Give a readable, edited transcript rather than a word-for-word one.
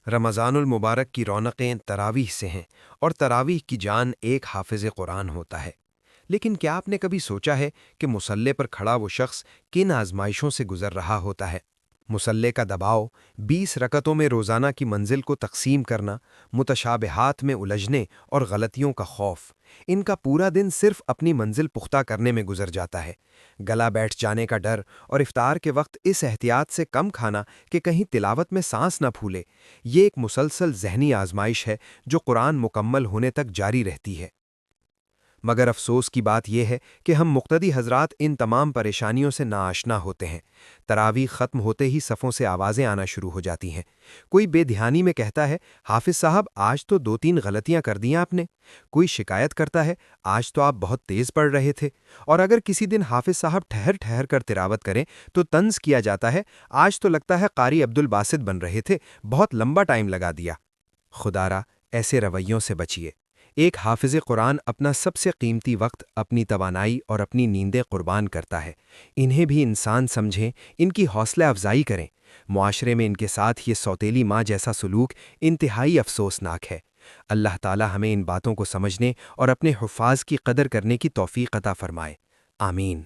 رمضان المبارک کی رونقیں تراویح سے ہیں، اور تراویح کی جان ایک حافظ قرآن ہوتا ہے۔ لیکن کیا آپ نے کبھی سوچا ہے کہ مصلے پر کھڑا وہ شخص کن آزمائشوں سے گزر رہا ہوتا ہے؟ مصلے کا دباؤ، 20 رکعتوں میں روزانہ کی منزل کو تقسیم کرنا، متشابہات میں الجھنے اور غلطیوں کا خوف، ان کا پورا دن صرف اپنی منزل پختہ کرنے میں گزر جاتا ہے۔ گلا بیٹھ جانے کا ڈر اور افطار کے وقت اس احتیاط سے کم کھانا کہ کہیں تلاوت میں سانس نہ پھولے، یہ ایک مسلسل ذہنی آزمائش ہے جو قرآن مکمل ہونے تک جاری رہتی ہے۔ مگر افسوس کی بات یہ ہے کہ ہم مقتدی حضرات ان تمام پریشانیوں سے ناآشنا ہوتے ہیں۔ تراویح ختم ہوتے ہی صفوں سے آوازیں آنا شروع ہو جاتی ہیں۔ کوئی بے دھیانی میں کہتا ہے، حافظ صاحب آج تو 2-3 غلطیاں کر دیں آپ نے۔ کوئی شکایت کرتا ہے، آج تو آپ بہت تیز پڑھ رہے تھے۔ اور اگر کسی دن حافظ صاحب ٹھہر ٹھہر کر تلاوت کریں تو طنز کیا جاتا ہے، آج تو لگتا ہے قاری عبد الباسط بن رہے تھے، بہت لمبا ٹائم لگا دیا۔ خدارا ایسے رویوں سے بچیے۔ ایک حافظ قرآن اپنا سب سے قیمتی وقت، اپنی توانائی اور اپنی نیندیں قربان کرتا ہے۔ انہیں بھی انسان سمجھیں، ان کی حوصلہ افزائی کریں۔ معاشرے میں ان کے ساتھ یہ سوتیلی ماں جیسا سلوک انتہائی افسوسناک ہے۔ اللہ تعالی ہمیں ان باتوں کو سمجھنے اور اپنے حفاظ کی قدر کرنے کی توفیق عطا فرمائے۔ آمین۔